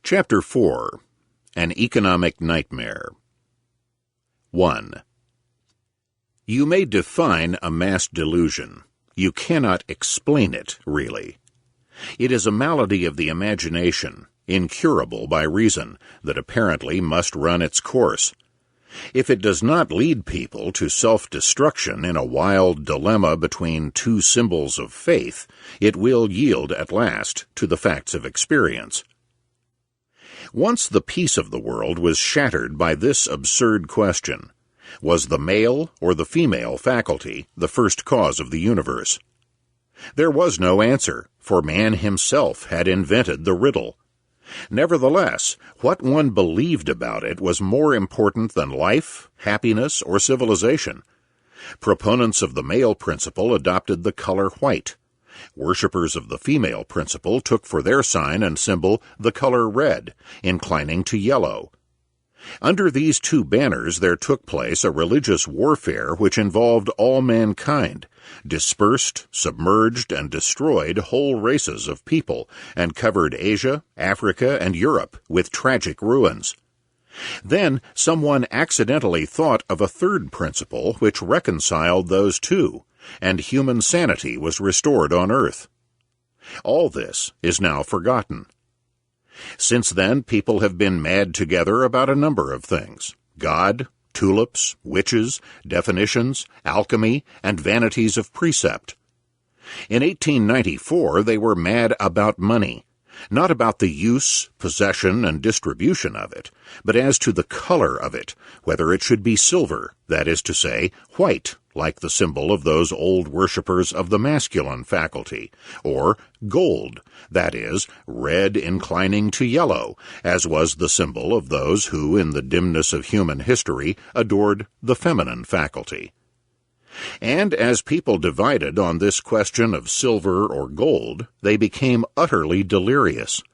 Chapter 4. An Economic Nightmare. 1. You may define a mass delusion. You cannot explain it, really. It is a malady of the imagination, incurable by reason, that apparently must run its course. If it does not lead people to self-destruction in a wild dilemma between two symbols of faith, it will yield at last to the facts of experience. Once the peace of the world was shattered by this absurd question: was the male or the female faculty the first cause of the universe? There was no answer, for man himself had invented the riddle. Nevertheless, what one believed about it was more important than life, happiness, or civilization. Proponents of the male principle adopted the color white. Worshippers of the female principle took for their sign and symbol the color red, inclining to yellow. Under these two banners there took place a religious warfare which involved all mankind, dispersed, submerged, and destroyed whole races of people, and covered Asia, Africa, and Europe with tragic ruins. Then someone accidentally thought of a third principle which reconciled those two, and human sanity was restored on earth. All this is now forgotten. Since then, people have been mad together about a number of things: God, tulips, witches, definitions, alchemy, and vanities of precept. In 1894, they were mad about money, not about the use, possession, and distribution of it, but as to the color of it, whether it should be silver, that is to say, white, like the symbol of those old worshippers of the masculine faculty, or gold, that is, red inclining to yellow, as was the symbol of those who, in the dimness of human history, adored the feminine faculty. And as people divided on this question of silver or gold, they became utterly delirious.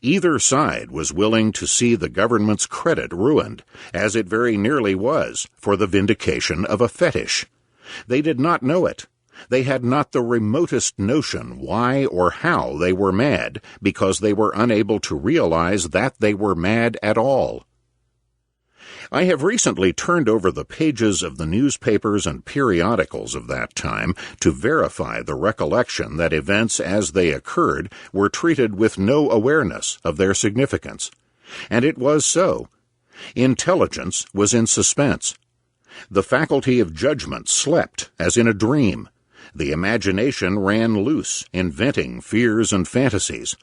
Either side was willing to see the government's credit ruined, as it very nearly was, for the vindication of a fetish. They did not know it. They had not the remotest notion why or how they were mad, because they were unable to realize that they were mad at all. I have recently turned over the pages of the newspapers and periodicals of that time to verify the recollection that events as they occurred were treated with no awareness of their significance. And it was so. Intelligence was in suspense. The faculty of judgment slept as in a dream. The imagination ran loose, inventing fears and fantasies.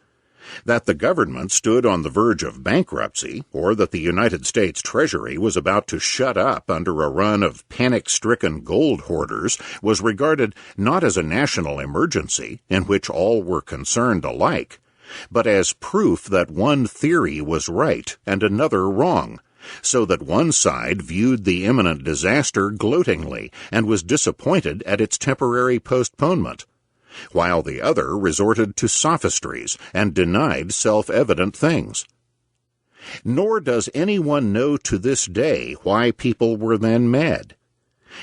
That the government stood on the verge of bankruptcy, or that the United States Treasury was about to shut up under a run of panic-stricken gold hoarders, was regarded not as a national emergency in which all were concerned alike, but as proof that one theory was right and another wrong, so that one side viewed the imminent disaster gloatingly and was disappointed at its temporary postponement, while the other resorted to sophistries and denied self-evident things. Nor does anyone know to this day why people were then mad.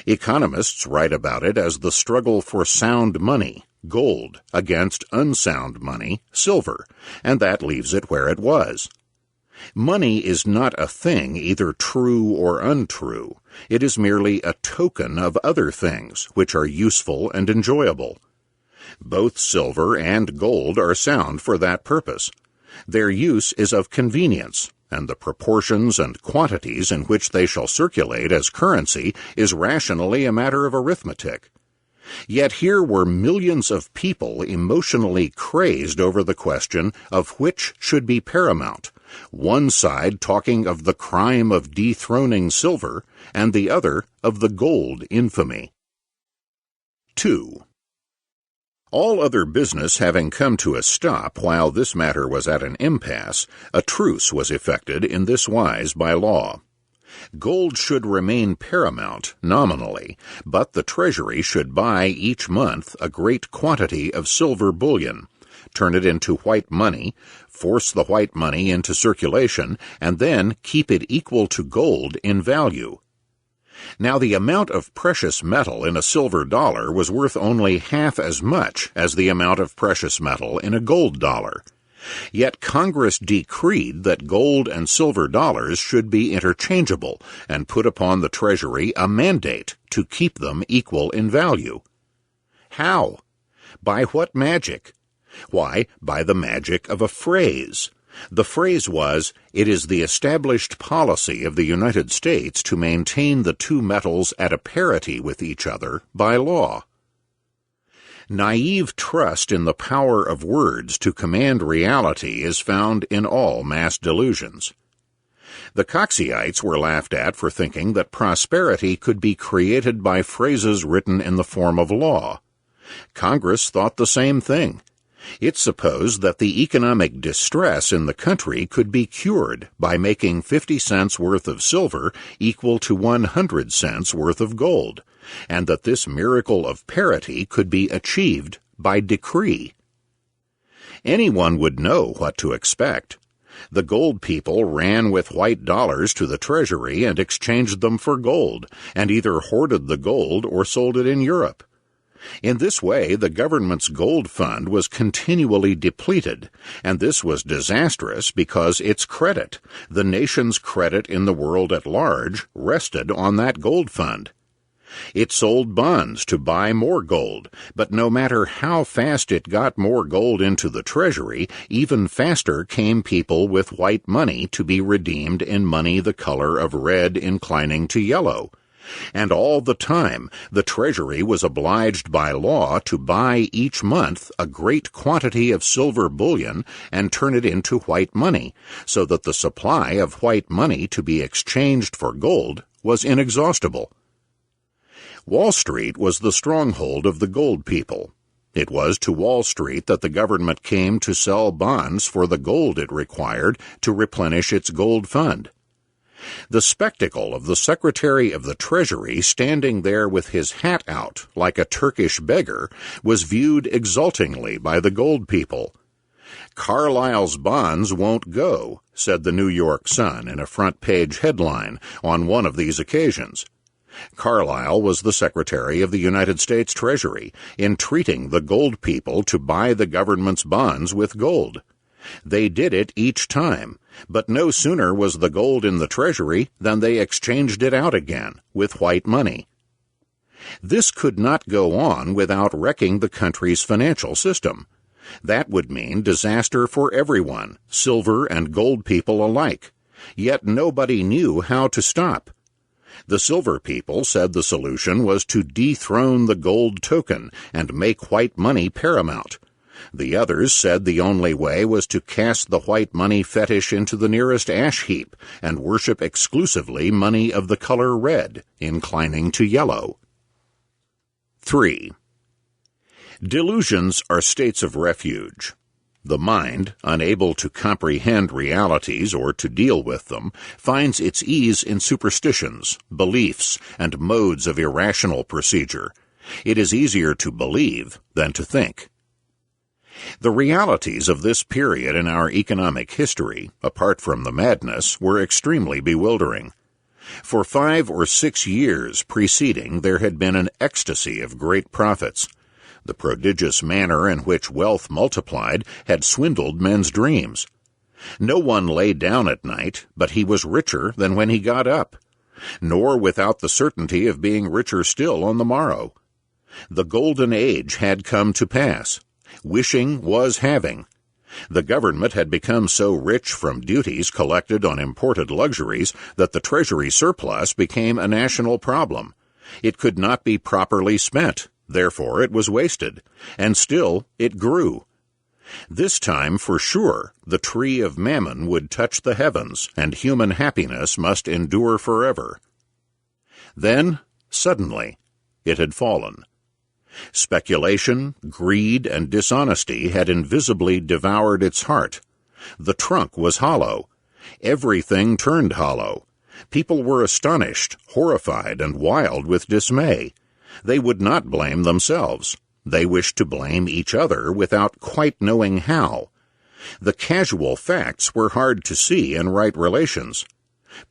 Economists write about it as the struggle for sound money, gold, against unsound money, silver, and that leaves it where it was. Money is not a thing either true or untrue. It is merely a token of other things which are useful and enjoyable. Both silver and gold are sound for that purpose. Their use is of convenience, and the proportions and quantities in which they shall circulate as currency is rationally a matter of arithmetic. Yet here were millions of people emotionally crazed over the question of which should be paramount, one side talking of the crime of dethroning silver, and the other of the gold infamy. 2. All other business having come to a stop while this matter was at an impasse, a truce was effected in this wise by law. Gold should remain paramount nominally, but the Treasury should buy each month a great quantity of silver bullion, turn it into white money, force the white money into circulation, and then keep it equal to gold in value. Now the amount of precious metal in a silver dollar was worth only half as much as the amount of precious metal in a gold dollar, Yet Congress decreed that gold and silver dollars should be interchangeable and put upon the Treasury a mandate to keep them equal in value. How? By what magic? Why, by the magic of a phrase. The phrase was, "It is the established policy of the United States to maintain the two metals at a parity with each other by law." Naive trust in the power of words to command reality is found in all mass delusions. The Coxyites were laughed at for thinking that prosperity could be created by phrases written in the form of law. Congress thought the same thing. It supposed that the economic distress in the country could be cured by making 50 cents worth of silver equal to 100 cents worth of gold, and that this miracle of parity could be achieved by decree. Anyone would know what to expect. The gold people ran with white dollars to the Treasury and exchanged them for gold, and either hoarded the gold or sold it in Europe. In this way, the government's gold fund was continually depleted, and this was disastrous because its credit, the nation's credit in the world at large, rested on that gold fund. It sold bonds to buy more gold, but no matter how fast it got more gold into the Treasury, even faster came people with white money to be redeemed in money the color of red inclining to yellow. And all the time, the Treasury was obliged by law to buy each month a great quantity of silver bullion and turn it into white money, so that the supply of white money to be exchanged for gold was inexhaustible. Wall Street was the stronghold of the gold people. It was to Wall Street that the government came to sell bonds for the gold it required to replenish its gold fund. The spectacle of the Secretary of the Treasury standing there with his hat out like a Turkish beggar was viewed exultingly by the gold people. "Carlyle's bonds won't go," said the New York Sun in a front-page headline on one of these occasions. Carlyle was the Secretary of the United States Treasury, entreating the gold people to buy the government's bonds with gold. They did it each time, but no sooner was the gold in the Treasury than they exchanged it out again with white money. This could not go on without wrecking the country's financial system. That would mean disaster for everyone, silver and gold people alike. Yet nobody knew how to stop. The silver people said the solution was to dethrone the gold token and make white money paramount. The others said the only way was to cast the white money fetish into the nearest ash heap and worship exclusively money of the color red, inclining to yellow. 3. Delusions are states of refuge. The mind, unable to comprehend realities or to deal with them, finds its ease in superstitions, beliefs, and modes of irrational procedure. It is easier to believe than to think. The realities of this period in our economic history, apart from the madness, were extremely bewildering. For 5 or 6 years preceding, there had been an ecstasy of great profits. The prodigious manner in which wealth multiplied had swindled men's dreams. No one lay down at night, but he was richer than when he got up, nor without the certainty of being richer still on the morrow. The golden age had come to pass. Wishing was having. The government had become so rich from duties collected on imported luxuries that the Treasury surplus became a national problem. It could not be properly spent, therefore it was wasted, and still it grew. This time, for sure, the tree of mammon would touch the heavens, and human happiness must endure forever. Then, suddenly, it had fallen. Speculation, greed, and dishonesty had invisibly devoured its heart. The trunk was hollow. Everything turned hollow. People were astonished, horrified, and wild with dismay. They would not blame themselves. They wished to blame each other without quite knowing how. The casual facts were hard to see in right relations.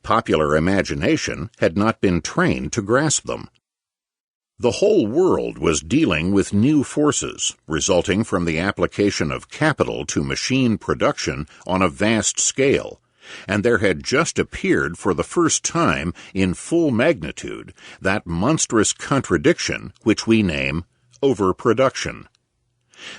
Popular imagination had not been trained to grasp them. The whole world was dealing with new forces, resulting from the application of capital to machine production on a vast scale, and there had just appeared for the first time in full magnitude that monstrous contradiction which we name overproduction.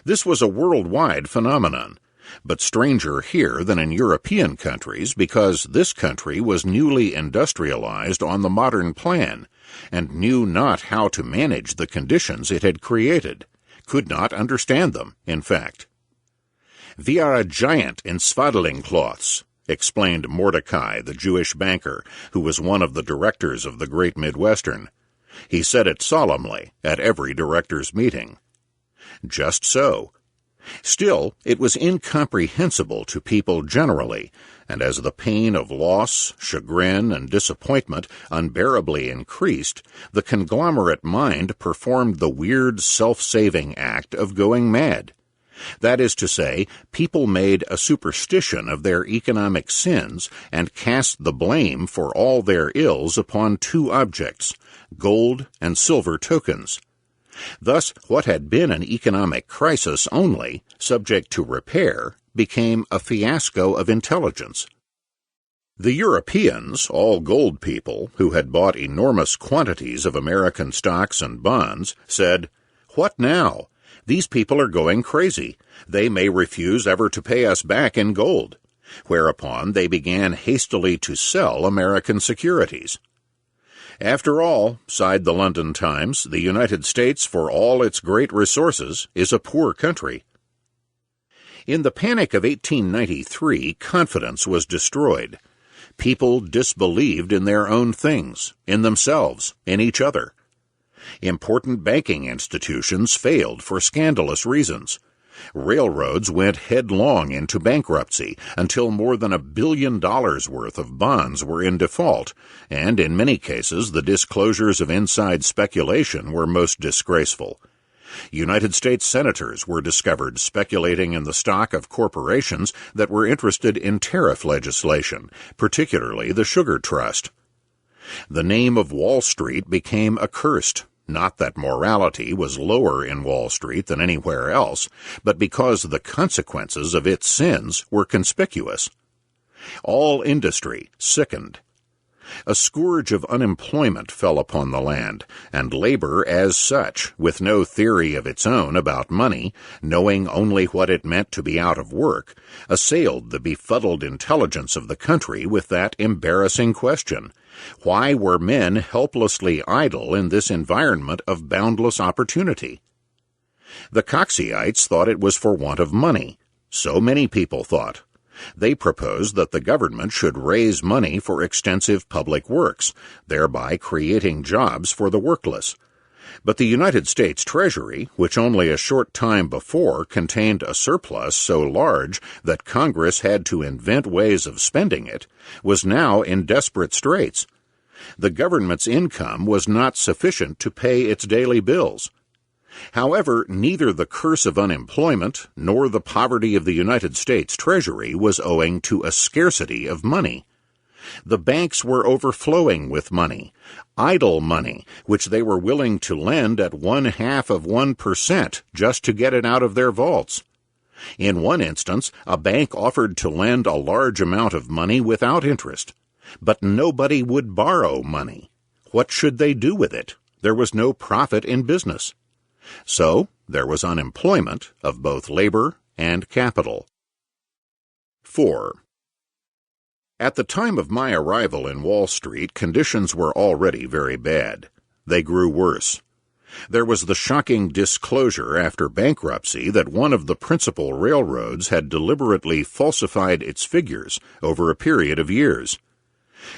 This was a worldwide phenomenon, but stranger here than in European countries because this country was newly industrialized on the modern plan, and knew not how to manage the conditions it had created, could not understand them, in fact. "We are a giant in swaddling cloths," explained Mordecai, the Jewish banker, who was one of the directors of the Great Midwestern. He said it solemnly at every directors' meeting. Just so. Still, it was incomprehensible to people generally, and as the pain of loss, chagrin, and disappointment unbearably increased, the conglomerate mind performed the weird self-saving act of going mad. That is to say, people made a superstition of their economic sins and cast the blame for all their ills upon two objects, gold and silver tokens. Thus, what had been an economic crisis only, subject to repair, became a fiasco of intelligence. The Europeans, all gold people, who had bought enormous quantities of American stocks and bonds, said, "What now? These people are going crazy. They may refuse ever to pay us back in gold," whereupon they began hastily to sell American securities. "After all," sighed the London Times, "the United States, for all its great resources, is a poor country." In the panic of 1893, confidence was destroyed. People disbelieved in their own things, in themselves, in each other. Important banking institutions failed for scandalous reasons. Railroads went headlong into bankruptcy until more than $1 billion worth of bonds were in default, and in many cases the disclosures of inside speculation were most disgraceful. United States senators were discovered speculating in the stock of corporations that were interested in tariff legislation, particularly the Sugar Trust. The name of Wall Street became accursed. Not that morality was lower in Wall Street than anywhere else, but because the consequences of its sins were conspicuous. All industry sickened. A scourge of unemployment fell upon the land, and labor as such, with no theory of its own about money, knowing only what it meant to be out of work, assailed the befuddled intelligence of the country with that embarrassing question: why were men helplessly idle in this environment of boundless opportunity? The Coxyites thought it was for want of money. So many people thought. They proposed that the government should raise money for extensive public works, thereby creating jobs for the workless. But the United States Treasury, which only a short time before contained a surplus so large that Congress had to invent ways of spending it, was now in desperate straits. The government's income was not sufficient to pay its daily bills. However, neither the curse of unemployment nor the poverty of the United States Treasury was owing to a scarcity of money. The banks were overflowing with money, idle money, which they were willing to lend at 0.5% just to get it out of their vaults. In one instance, a bank offered to lend a large amount of money without interest, but nobody would borrow money. What should they do with it? There was no profit in business. So, there was unemployment of both labor and capital. 4. At the time of my arrival in Wall Street, conditions were already very bad. They grew worse. There was the shocking disclosure after bankruptcy that one of the principal railroads had deliberately falsified its figures over a period of years.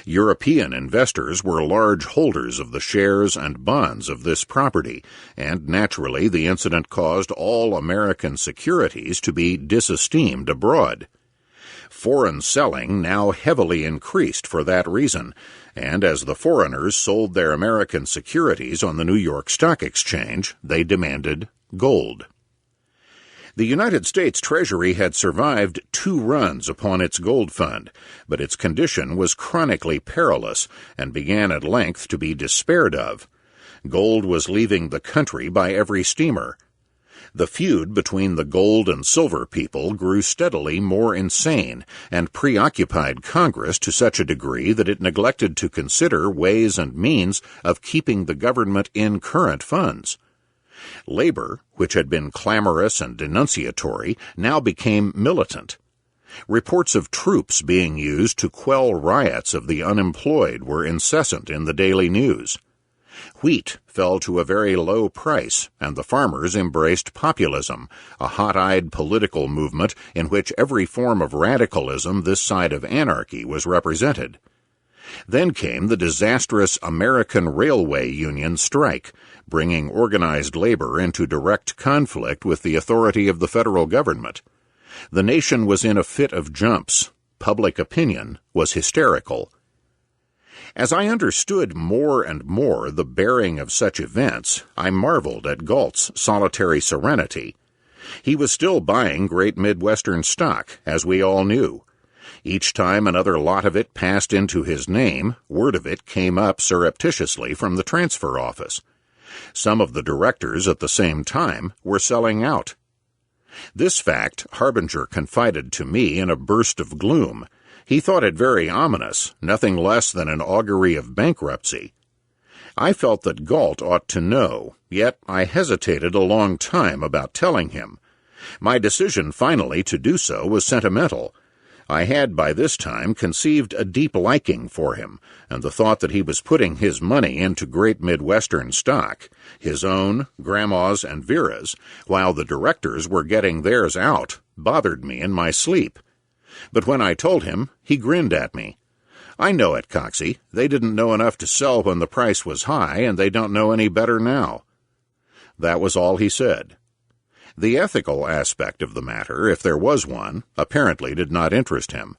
European investors were large holders of the shares and bonds of this property, and naturally the incident caused all American securities to be disesteemed abroad. Foreign selling now heavily increased for that reason, and as the foreigners sold their American securities on the New York Stock Exchange, they demanded gold. The United States Treasury had survived 2 runs upon its gold fund, but its condition was chronically perilous and began at length to be despaired of. Gold was leaving the country by every steamer. The feud between the gold and silver people grew steadily more insane and preoccupied Congress to such a degree that it neglected to consider ways and means of keeping the government in current funds. Labor, which had been clamorous and denunciatory, now became militant. Reports of troops being used to quell riots of the unemployed were incessant in the daily news. Wheat fell to a very low price, and the farmers embraced populism, a hot-eyed political movement in which every form of radicalism this side of anarchy was represented. Then came the disastrous American Railway Union strike, bringing organized labor into direct conflict with the authority of the federal government. The nation was in a fit of jumps. Public opinion was hysterical. As I understood more and more the bearing of such events, I marveled at Galt's solitary serenity. He was still buying Great Midwestern stock, as we all knew. Each time another lot of it passed into his name, word of it came up surreptitiously from the transfer office. Some of the directors at the same time were selling out. This fact Harbinger confided to me in a burst of gloom. He thought it very ominous, nothing less than an augury of bankruptcy. I felt that Galt ought to know, yet I hesitated a long time about telling him. My decision finally to do so was sentimental. I had by this time conceived a deep liking for him, and the thought that he was putting his money into Great Midwestern stock, his own, Grandma's, and Vera's, while the directors were getting theirs out, bothered me in my sleep. But when I told him, he grinned at me. "I know it, Coxey. They didn't know enough to sell when the price was high, and they don't know any better now." That was all he said. The ethical aspect of the matter, if there was one, apparently did not interest him.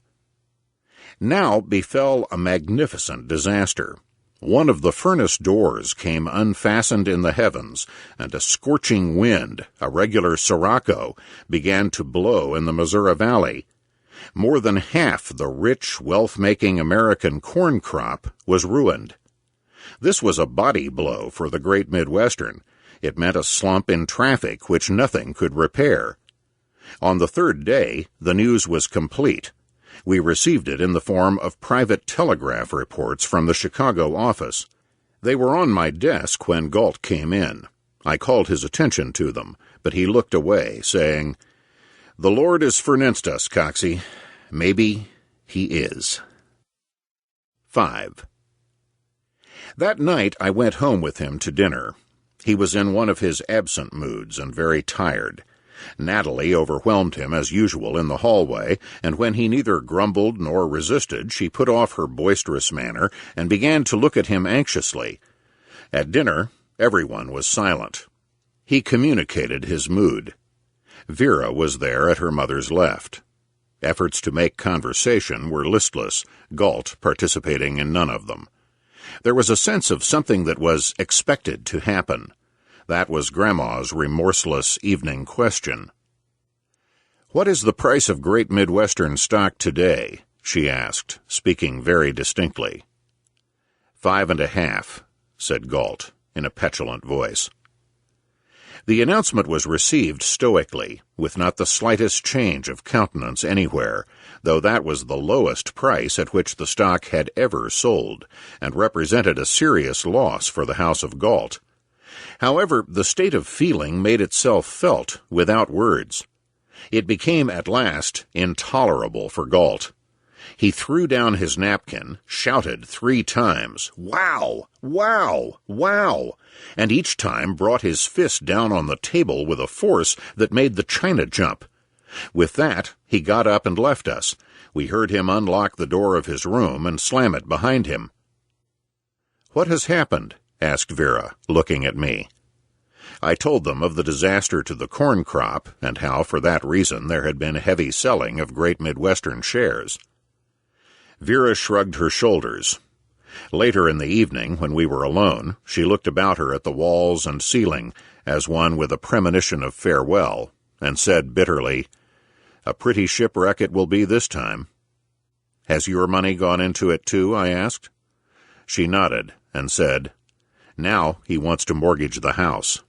Now befell a magnificent disaster. One of the furnace doors came unfastened in the heavens, and a scorching wind, a regular sirocco, began to blow in the Missouri Valley. More than half the rich, wealth-making American corn crop was ruined. This was a body blow for the Great Midwestern. It meant a slump in traffic which nothing could repair. On the third day, the news was complete. We received it in the form of private telegraph reports from the Chicago office. They were on my desk when Galt came in. I called his attention to them, but he looked away, saying, "The Lord is forninst us, Coxey. Maybe he is." 5. That night I went home with him to dinner. He was in one of his absent moods and very tired. Natalie overwhelmed him as usual in the hallway, and when he neither grumbled nor resisted, she put off her boisterous manner and began to look at him anxiously. At dinner, everyone was silent. He communicated his mood. Vera was there at her mother's left. Efforts to make conversation were listless, Galt participating in none of them. There was a sense of something that was expected to happen. That was Grandma's remorseless evening question. "What is the price of Great Midwestern stock today?" she asked, speaking very distinctly. 5.5, said Galt, in a petulant voice. The announcement was received stoically, with not the slightest change of countenance anywhere, though that was the lowest price at which the stock had ever sold, and represented a serious loss for the house of Galt. However, the state of feeling made itself felt without words. It became at last intolerable for Galt. He threw down his napkin, shouted 3 times, "Wow! Wow! Wow!" and each time brought his fist down on the table with a force that made the china jump. With that, he got up and left us. We heard him unlock the door of his room and slam it behind him. "What has happened?" asked Vera, looking at me. I told them of the disaster to the corn crop, and how, for that reason, there had been heavy selling of Great Midwestern shares. Vera shrugged her shoulders. Later in the evening, when we were alone, she looked about her at the walls and ceiling, as one with a premonition of farewell, and said bitterly, "A pretty shipwreck it will be this time." "Has your money gone into it too?" I asked. She nodded and said, Now he wants to mortgage the house.